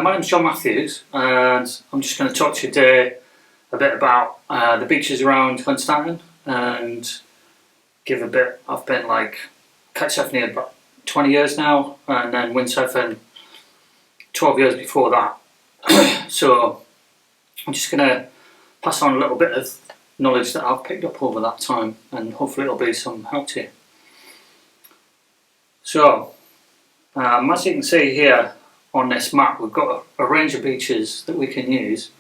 My name's John Matthews, and I'm just going to talk to you today a bit about the beaches around Hunstanton, and give a bit. I've been kitesurfing here about 20 years now, and then windsurfing 12 years before that. So I'm just going to pass on a little bit of knowledge that I've picked up over that time, and hopefully it'll be some help to you. So as you can see here on this map, we've got a range of beaches that we can use.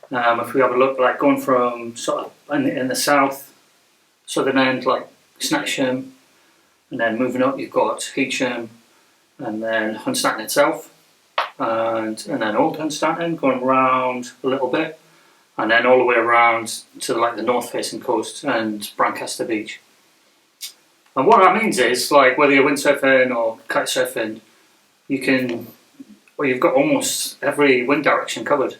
If we have a look, like going from sort of in the southern end, like Snetcham, and then moving up you've got Heacham, and then Hunstanton itself, and then Old Hunstanton, going round a little bit, and then all the way around to the north facing coast and Brancaster Beach. And what that means is, whether you're windsurfing or kitesurfing, you've got almost every wind direction covered.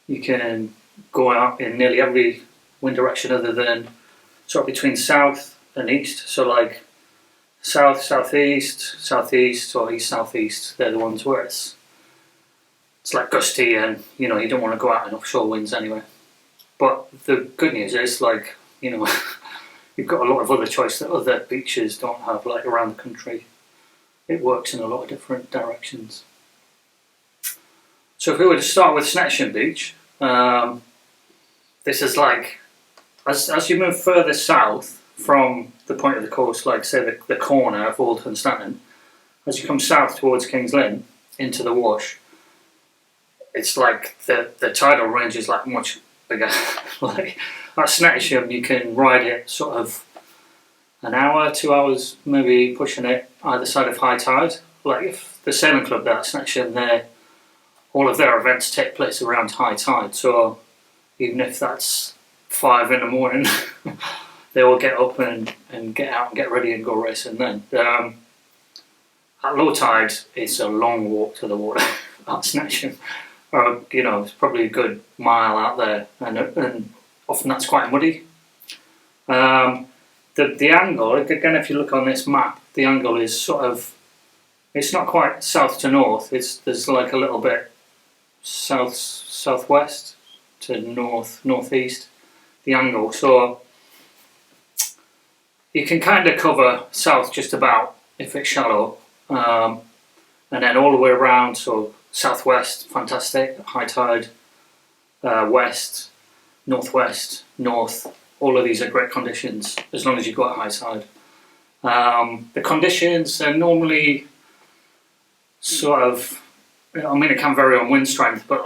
You can go out in nearly every wind direction other than sort of between south and east. So south, southeast, southeast, or east, southeast. They're the ones where it's gusty, and you don't want to go out in offshore winds anyway. But the good news is, you've got a lot of other choice that other beaches don't have, around the country. It works in a lot of different directions. So if we were to start with Snetcham Beach, this is as you move further south from the point of the coast, say the corner of Old Hunstanton, as you come south towards King's Lynn into the wash, it's the tidal range is much bigger. At Snetcham you can ride it sort of an hour, 2 hours, maybe pushing it either side of high tide. If the sailing club there at Snetcham, all of their events take place around high tide, so even if that's 5 in the morning, they will get up and get out and get ready and go racing then. At low tide, it's a long walk to the water at Snetcham. It's probably a good mile out there, and often that's quite muddy. The angle, again, if you look on this map, the angle is it's not quite south to north, there's a little bit southwest to northeast, the angle. So you can kind of cover south just about if it's shallow, and then all the way around, so southwest, fantastic, high tide, west, northwest, north, all of these are great conditions as long as you've got high tide. The conditions are normally it can vary on wind strength, but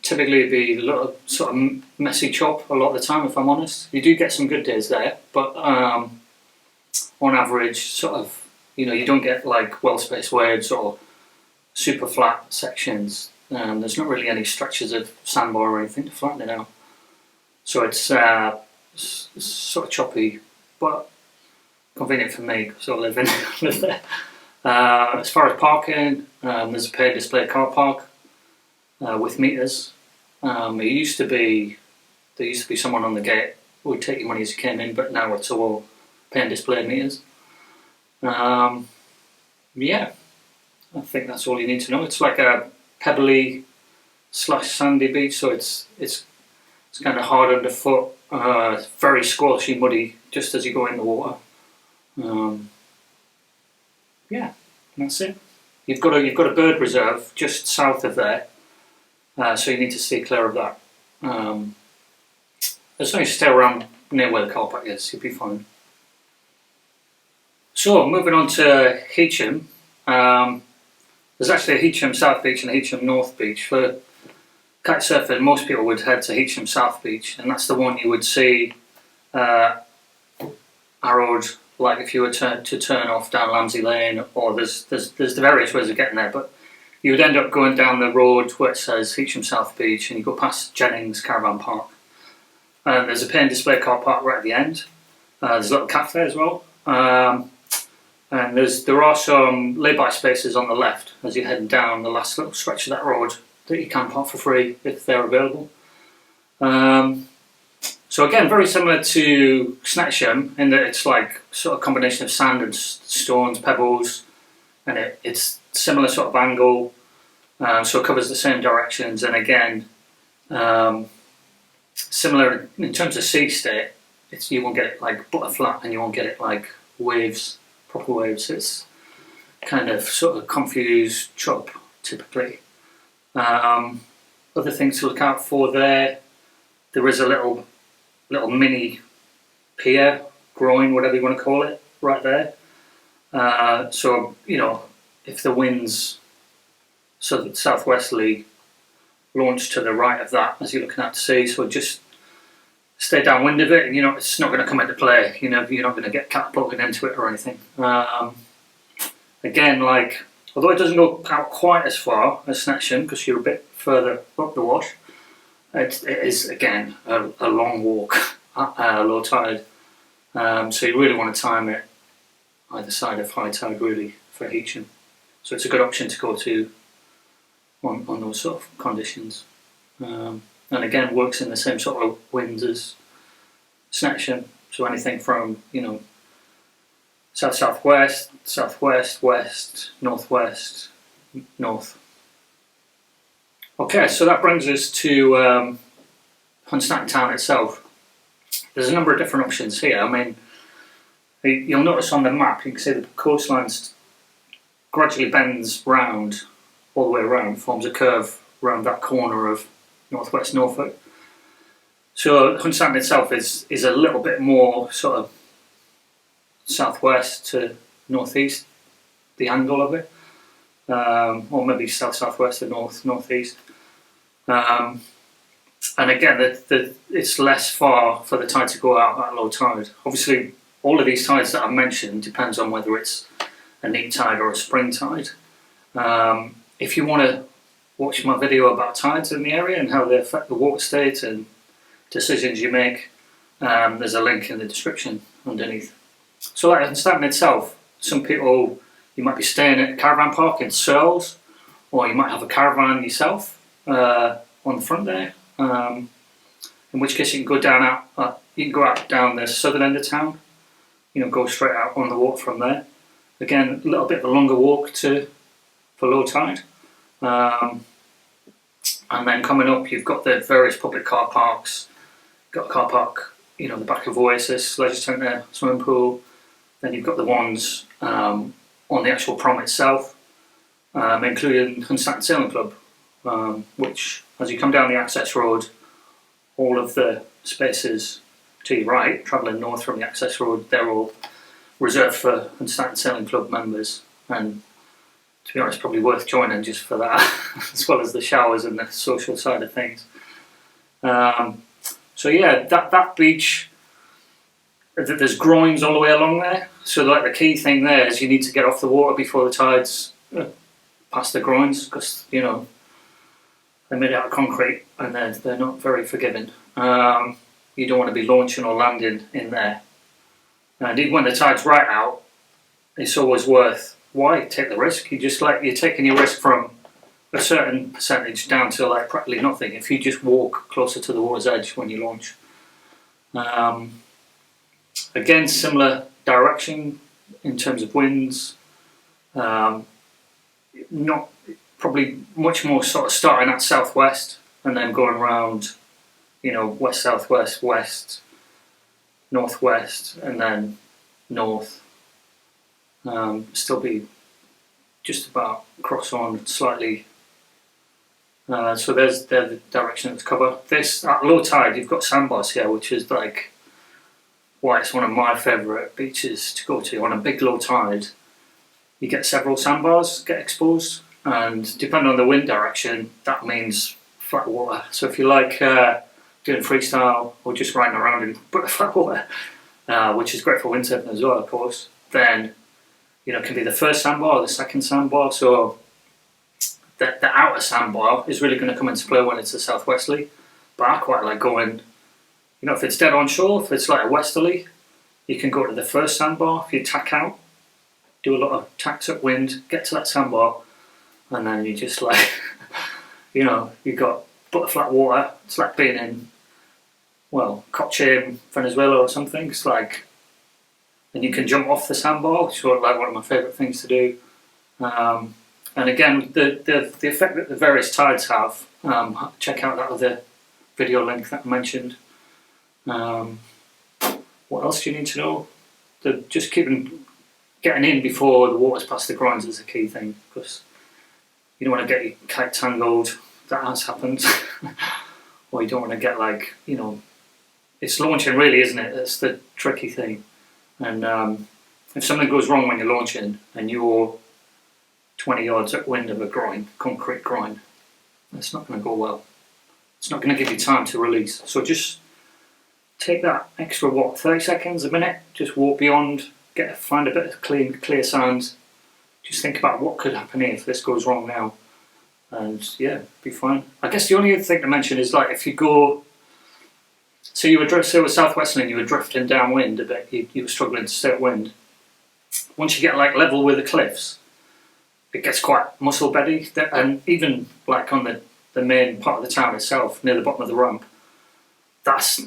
typically it'd be a little sort of messy chop a lot of the time, if I'm honest. You do get some good days there, but on average, you don't get well-spaced waves or super flat sections. There's not really any stretches of sandbar or anything to flatten it out. So it's sort of choppy, but convenient for me because I live there. As far as parking, there's a paid display car park with meters. There used to be someone on the gate who would take your money as you came in, but now it's all pay and display meters. Yeah, I think that's all you need to know. It's like a pebbly / sandy beach, so it's kind of hard underfoot, very squashy, muddy just as you go in the water. Yeah, that's it. You've got a bird reserve just south of there, so you need to stay clear of that. As long as you stay around near where the car park is, you'll be fine. So moving on to Heacham, there's actually a Heacham South Beach and a Heacham North Beach. For kitesurfing, most people would head to Heacham South Beach, and that's the one you would see arrowed, if you were to turn off down Lamsey Lane, or there's the various ways of getting there, but you would end up going down the road where it says Heacham South Beach, and you go past Jennings Caravan Park. And there's a pay and display car park right at the end. There's a little cafe as well. And there are some lay-by spaces on the left as you're heading down the last little stretch of that road that you can park for free if they're available. So again, very similar to Snetcham in that it's sort of combination of sand and stones, pebbles, and it's similar sort of angle. So it covers the same directions, and again, similar in terms of sea state. You won't get it like butterflat, and you won't get it like waves, proper waves. It's kind of sort of confused chop typically. Other things to look out for there is a little mini pier, groin, whatever you want to call it, right there. So if the wind's southwesterly, launch to the right of that as you're looking out to sea. So just stay downwind of it, and it's not going to come into play. You're not going to get catapulted into it or anything. Again, although it doesn't go out quite as far as Snetcham because you're a bit further up the wash, it is again a long walk at low tide. So you really want to time it either side of high tide really for Heacham. So it's a good option to go to on those sort of conditions. And again, works in the same sort of winds as Snetcham. So anything from south-southwest, southwest, west, northwest, north. Okay, so that brings us to Hunstanton town itself. There's a number of different options here. I mean, you'll notice on the map, you can see the coastline gradually bends round, all the way around, forms a curve around that corner of northwest Norfolk. So Hunstanton itself is a little bit more sort of southwest to northeast, the angle of it, or maybe south-southwest to northeast. And again, it's less far for the tide to go out at low tide. Obviously, all of these tides that I've mentioned depends on whether it's a neap tide or a spring tide. If you want to watch my video about tides in the area and how they affect the water state and decisions you make, there's a link in the description underneath. So like Hunstanton itself, some people, you might be staying at a caravan park in Searles, or you might have a caravan yourself on the front there. In which case you can go down down the southern end of town, go straight out on the water from there. Again, a little bit of a longer walk for low tide. And then coming up, you've got the various public car parks. You've got a car park, the back of Oasis, leisure centre, swimming pool. Then you've got the ones on the actual prom itself, including Hunstanton Sailing Club, which, as you come down the access road, all of the spaces to your right, travelling north from the access road, they're all reserved for Hunstanton Sailing Club members. And to be honest, probably worth joining just for that, as well as the showers and the social side of things. So yeah, that beach, there's groins all the way along there. So the key thing there is you need to get off the water before the tides past the groins, because they're made out of concrete and they're not very forgiving. You don't want to be launching or landing in there. And even when the tide's right out, it's always worth. Why take the risk? You're taking your risk from a certain percentage down to practically nothing if you just walk closer to the water's edge when you launch. Again, similar direction in terms of winds. Not probably much more sort of starting at southwest and then going around, west southwest, west, northwest, and then north. Still be just about cross on slightly. So there's the direction to cover. This at low tide, you've got sandbars here, which is why it's one of my favourite beaches to go to. On a big low tide, you get several sandbars get exposed, and depending on the wind direction, that means flat water. So if you like doing freestyle or just riding around in flat water, which is great for windsurfing as well, of course, then it can be the first sandbar or the second sandbar. So the outer sandbar is really going to come into play when it's a southwesterly. But I quite like going, if it's dead on shore, if it's like a westerly, you can go to the first sandbar. If you tack out, do a lot of tacks up wind, get to that sandbar, and then you just you've got butterflat water. It's like being in, Cochem, Venezuela or something. It's and you can jump off the sandbar, which is one of my favourite things to do. And again, the effect that the various tides have, check out that other video link that I mentioned. What else do you need to know? Just getting in before the water's past the groins is a key thing, because you don't want to get your kite tangled. That has happened. Or you don't want to get, like, you know, it's launching really, isn't it? That's the tricky thing. And if something goes wrong when you're launching and you're 20 yards upwind of a groin, concrete groin, it's not going to go well. It's not going to give you time to release. So just take that extra, 30 seconds, a minute, just walk beyond, find a bit of clear sand. Just think about what could happen if this goes wrong now. And yeah, be fine. I guess the only other thing to mention is, like, if you go, so you were southwesterly and you were drifting downwind a bit, you were struggling to stay upwind. Once you get, like, level with the cliffs, it gets quite muscle beddy, and even, like, on the main part of the town itself, near the bottom of the ramp, that's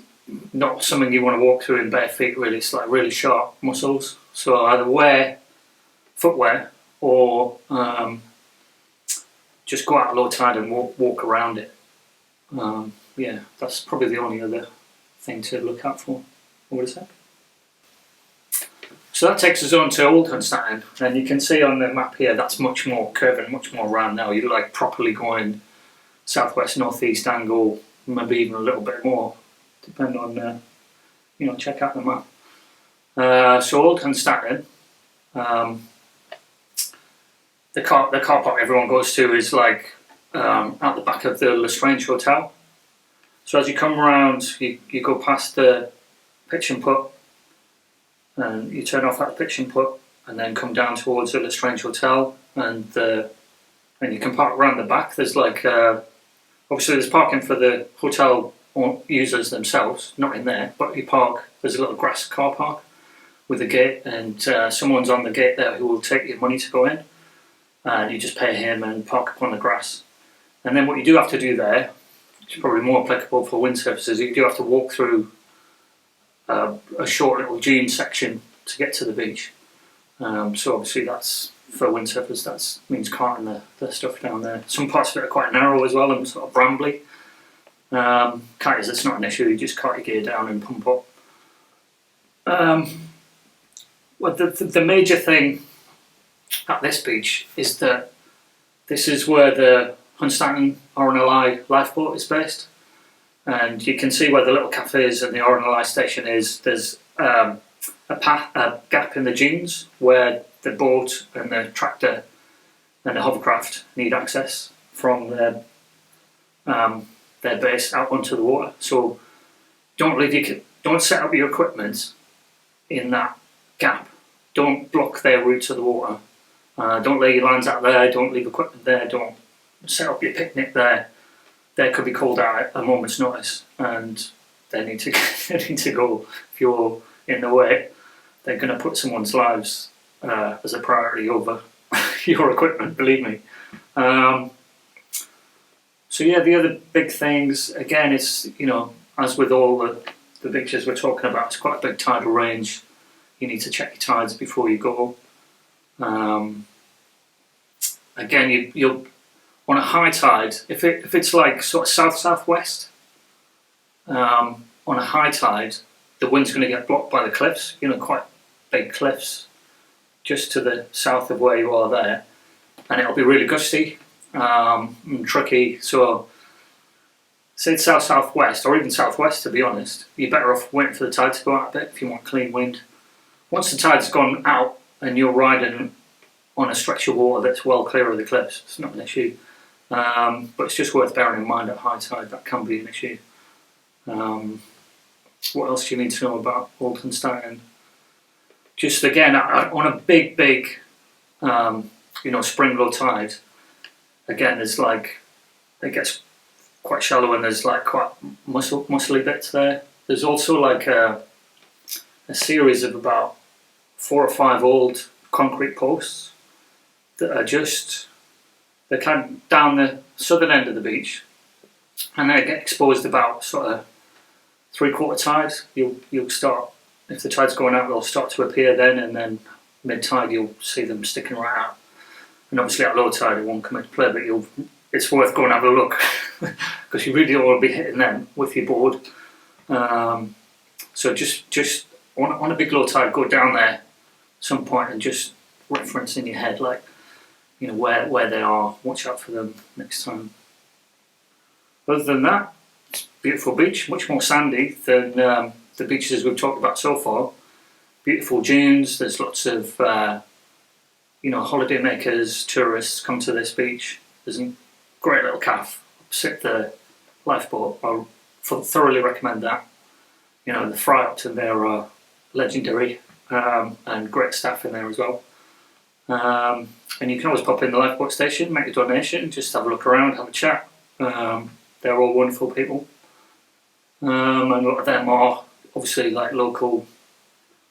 not something you want to walk through in bare feet, really. It's like really sharp muscles. So either wear footwear or just go out at low tide and walk around it. Yeah, that's probably the only other thing to look out for. What is that? So that takes us on to Old Hunstanton, and you can see on the map here that's much more curving, much more round now. You're like properly going southwest, northeast angle, maybe even a little bit more, depending on, you know, check out the map. So Old Hunstanton, the car park everyone goes to is like at the back of the Lestrange Hotel. So as you come around, you go past the pitch and putt, and you turn off at the pitch and putt, and then come down towards the Lestrange Hotel, and you can park around the back. There's like obviously there's parking for the hotel users themselves, not in there, but you park. There's a little grass car park with a gate, and someone's on the gate there who will take your money to go in, and you just pay him and park up on the grass. And then what you do have to do there, which is probably more applicable for windsurfers, is you do have to walk through a short little dune section to get to the beach. So obviously that's, for windsurfers, that means carting the stuff down there. Some parts of it are quite narrow as well and sort of brambly. Kiters, it's not an issue, you just cart your gear down and pump up. Well, the major thing at this beach is that this is where the Hunstanton RNLI lifeboat is based, and you can see where the little cafes and the RNLI station is. There's a gap in the dunes where the boat and the tractor and the hovercraft need access from their base out onto the water. So don't set up your equipment in that gap. Don't block their route to the water. Don't lay your lines out there. Don't leave equipment there. Don't set up your picnic there. They could be called out at a moment's notice, and they need to go. If you're in the way, they're going to put someone's lives as a priority over your equipment. Believe me. So yeah, the other big things, again, it's, you know, as with all the beaches we're talking about, it's quite a big tidal range. You need to check your tides before you go. Again, you'll on a high tide, if it's like sort of south-southwest, on a high tide, the wind's going to get blocked by the cliffs, you know, quite big cliffs just to the south of where you are there, and it'll be really gusty and tricky. So say it's south-southwest or even southwest, to be honest, you're better off waiting for the tide to go out a bit if you want clean wind. Once the tide's gone out and you're riding on a stretch of water that's well clear of the cliffs, it's not an issue. But it's just worth bearing in mind at high tide that can be an issue. What else do you need to know about Old Hunstanton? Just again, on a big, you know, spring low tide, again, there's like, it gets quite shallow and there's like quite muscly bits there. There's also like a series of about 4 or 5 old concrete posts that are just, they're kind of down the southern end of the beach, and they get exposed about sort of 3/4 tide. You'll start, if the tide's going out, they'll start to appear then, and then mid tide you'll see them sticking right and obviously at low tide it won't come into play, but it's worth going and have a look because you really don't want to be hitting them with your board. So just on a big low tide, go down there at some point and just reference in your head, like, you know, where they are, watch out for them next time. Other than that, it's a beautiful beach, much more sandy than the beaches we've talked about so far. Beautiful dunes, there's lots of holiday makers, tourists come to this beach. There's a great little cafe opposite the lifeboat. I thoroughly recommend that. You know, the fry ups in there are legendary, and great staff in there as well. And you can always pop in the lifeboat station, make a donation, just have a look around, have a chat. They're all wonderful people. And a lot of them are obviously like local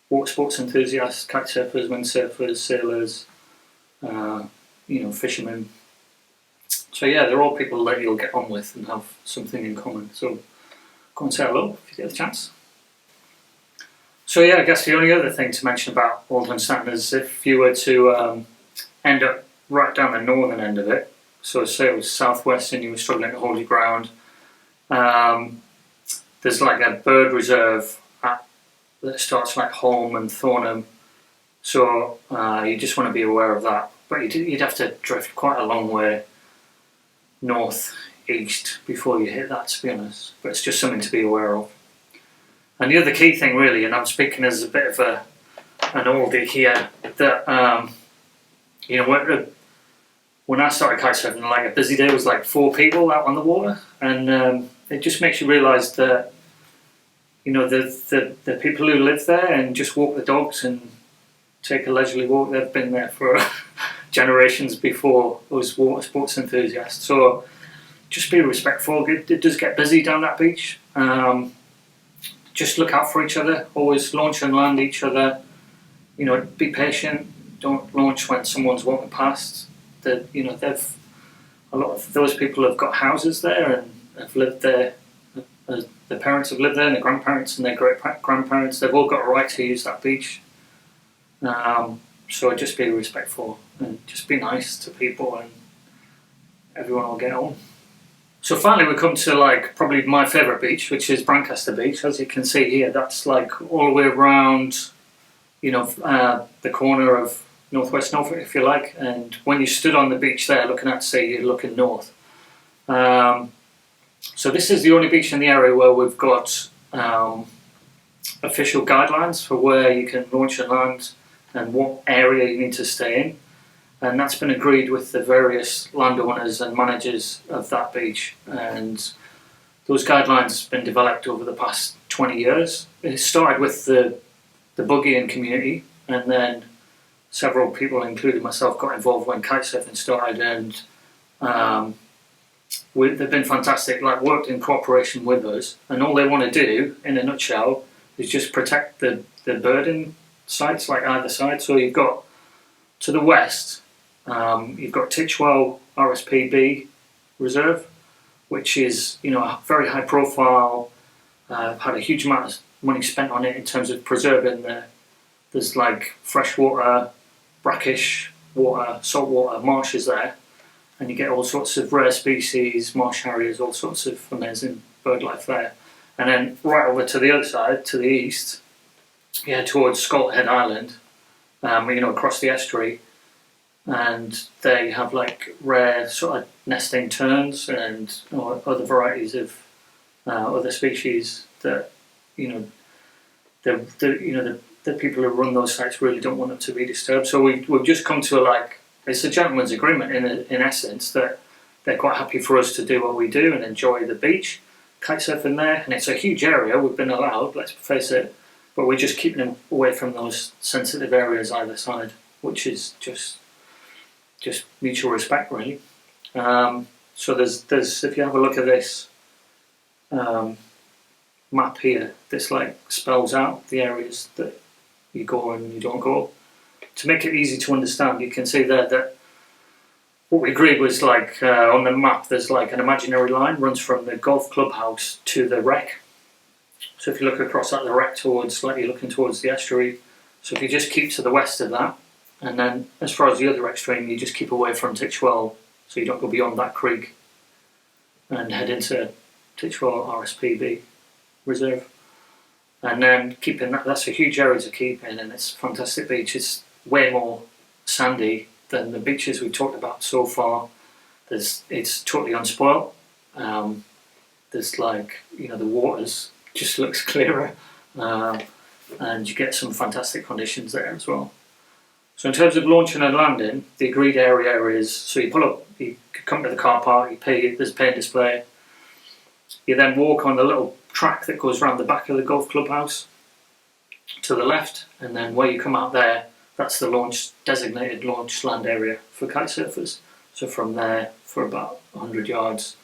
water sports enthusiasts, kite surfers, windsurfers, sailors, fishermen. So yeah, they're all people that you'll get on with and have something in common. So go and say hello if you get the chance. So yeah, I guess the only other thing to mention about Old Hunstanton is if you were to end up right down the northern end of it, so say it was southwest and you were struggling to hold your ground, there's like a bird reserve that starts like Holme and Thornham, so you just want to be aware of that. But you'd have to drift quite a long way north east before you hit that, to be honest, but it's just something to be aware of. And the other key thing really, and I'm speaking as a bit of an oldie here, that when I started kitesurfing, like a busy day was like 4 people out on the water, and it just makes you realise that, you know, the people who live there and just walk the dogs and take a leisurely walk, they've been there for generations before us water sports enthusiasts. So just be respectful. It does get busy down that beach. Just look out for each other. Always launch and land each other. You know, be patient. Don't launch when someone's walking past. A lot of those people have got houses there and have lived there. The parents have lived there, and the grandparents and their great grandparents. They've all got a right to use that beach. So just be respectful and just be nice to people, and everyone will get on. So finally we come to like probably my favourite beach, which is Brancaster Beach. As you can see here, that's like all the way around, the corner of northwest Norfolk, if you like. And when you stood on the beach there looking at sea, you're looking north. So this is the only beach in the area where we've got official guidelines for where you can launch and land and what area you need to stay in. And that's been agreed with the various landowners and managers of that beach. And those guidelines have been developed over the past 20 years. It started with the buggying community, and then several people, including myself, got involved when kitesurfing started, and they've been fantastic, like worked in cooperation with us, and all they want to do, in a nutshell, is just protect the birding sites, like either side. So you've got, to the west, you've got Titchwell RSPB Reserve, which is, a very high profile, had a huge amount of money spent on it in terms of preserving there's like freshwater, brackish water, saltwater marshes there, and you get all sorts of rare species, marsh harriers, all sorts of amazing bird life there. And then right over to the other side, to the east, towards Scalt Head Island, across the estuary, and they have like rare sort of nesting terns and other varieties of other species that the people who run those sites really don't want them to be disturbed. So we've just come to it's a gentleman's agreement in essence, that they're quite happy for us to do what we do and enjoy the beach, kitesurfing there, and it's a huge area. We've been allowed, let's face it, but we're just keeping them away from those sensitive areas either side, which is just mutual respect, really. So there's if you have a look at this map here, this spells out the areas that you go and you don't go. To make it easy to understand, you can see there that what we agreed was on the map there's an imaginary line runs from the golf clubhouse to the wreck. So if you look across at the wreck towards, you're looking towards the estuary, so if you just keep to the west of that, And then as far as the other extreme, you just keep away from Titchwell, so you don't go beyond that creek and head into Titchwell RSPB reserve. And then keeping that's a huge area to keep in, and it's a fantastic beach. It's way more sandy than the beaches we've talked about so far. It's totally unspoilt. There's like, the waters just looks clearer, and you get some fantastic conditions there as well. So in terms of launching and landing, the agreed area is, so you pull up, you come to the car park, you pay, there's a pay display. You then walk on the little track that goes around the back of the golf clubhouse to the left, and then where you come out there, that's the designated launch land area for kite surfers. So from there, for about 100 yards,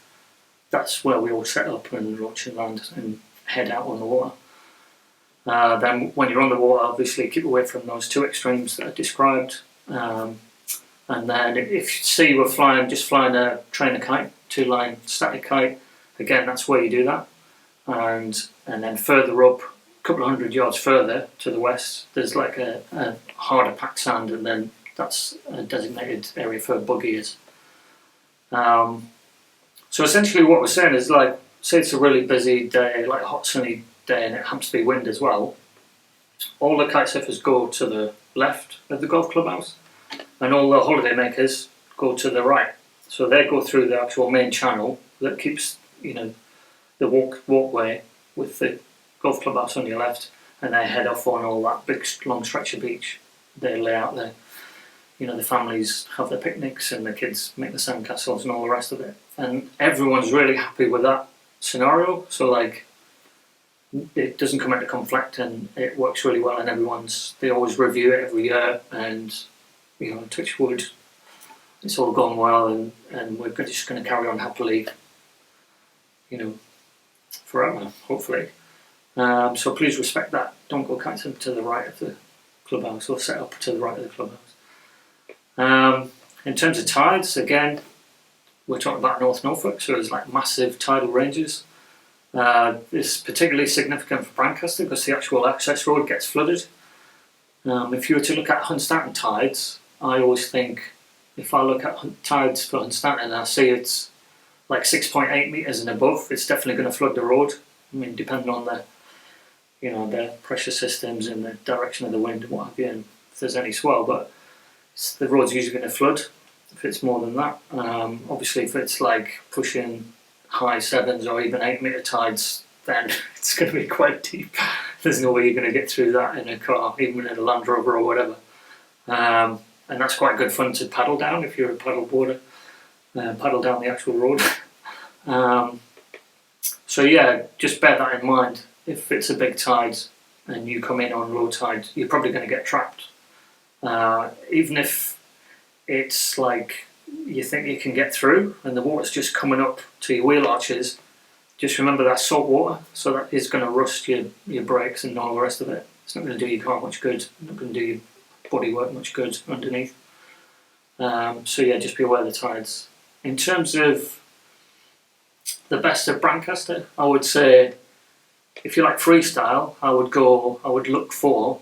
that's where we all set up and launch and land and head out on the water. Then when you're on the water, obviously keep away from those two extremes that I described. And then if you see we're just flying a trainer kite, 2-line static kite, again, that's where you do that. And then further up, a couple of 100 yards further to the west, there's like a harder packed sand, and then that's a designated area for buggiers. So essentially what we're saying is, like, say it's a really busy day, like a hot sunny day, and it happens to be wind as well, all the kite surfers go to the left of the golf clubhouse, and all the holiday makers go to the right. So they go through the actual main channel that keeps, the walkway with the golf clubhouse on your left, and they head off on all that big long stretch of beach. They lay out there. The families have their picnics and the kids make the sandcastles and all the rest of it. And everyone's really happy with that scenario. So like, it doesn't come into conflict, and it works really well, and they always review it every year, and touch wood, it's all gone well, and we're just going to carry on happily, forever, hopefully. So please respect that. Don't go kiting to the right of the clubhouse, or set up to the right of the clubhouse. In terms of tides, again, we're talking about North Norfolk, so there's like massive tidal ranges. It's particularly significant for Brancaster because the actual access road gets flooded. If you were to look at Hunstanton tides, I always think, if I look at tides for Hunstanton, I see it's like 6.8 metres and above, it's definitely going to flood the road. I mean, depending on the pressure systems and the direction of the wind and what have you, and if there's any swell, but the road's usually going to flood if it's more than that. Obviously, if it's like pushing high 7s or even 8 metre tides, then it's going to be quite deep. There's no way you're going to get through that in a car, even in a Land Rover or whatever. And that's quite good fun to paddle down if you're a paddle boarder, paddle down the actual road. So yeah, just bear that in mind. If it's a big tide and you come in on low tide, you're probably going to get trapped. Even if it's like you think you can get through and the water's just coming up to your wheel arches, just remember that's salt water, so that is going to rust your brakes and all the rest of it. It's not going to do your car much good, not going to do your bodywork much good underneath. So yeah, just be aware of the tides. In terms of the best of Brancaster, I would say, if you like freestyle, I would look for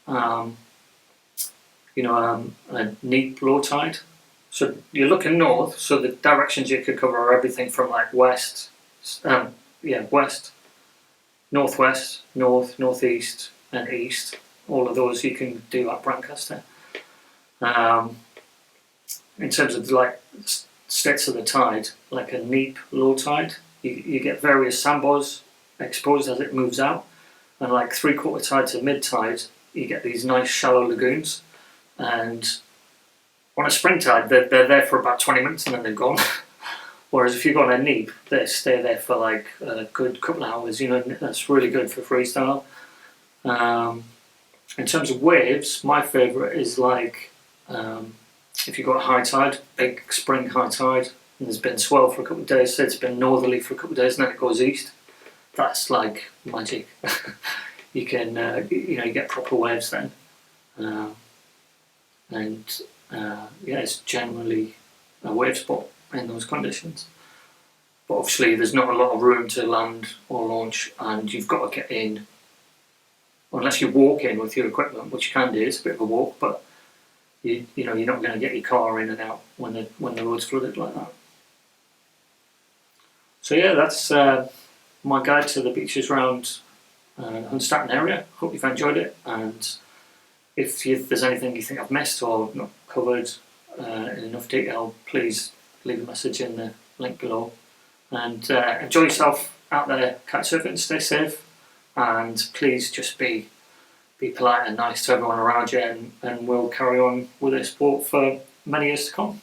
a neap low tide. So you're looking north, so the directions you could cover are everything from like west, northwest, north, northeast, and east. All of those you can do at Brancaster. In terms of like states of the tide, like a neap low tide, you get various sandbars exposed as it moves out, and like 3/4 tide to mid tide, you get these nice shallow lagoons. And on a spring tide, they're there for about 20 minutes and then they're gone. Whereas if you go on a neap, they stay there for like a good couple of hours. That's really good for freestyle. In terms of waves, my favourite is like if you've got high tide, big spring high tide, and there's been swell for a couple of days, so it's been northerly for a couple of days, and then it goes east. That's like magic. You can, you get proper waves then. It's generally a wave spot in those conditions. But obviously there's not a lot of room to land or launch, and you've got to get in, unless you walk in with your equipment, which you can do, it's a bit of a walk, but you know you're not going to get your car in and out when the road's flooded like that. So yeah, that's my guide to the beaches around Hunstanton area. Hope you've enjoyed it, and if there's anything you think I've missed or not covered in enough detail, please leave a message in the link below. And enjoy yourself out there kitesurfing, stay safe, and please just be polite and nice to everyone around you, and we'll carry on with this sport for many years to come.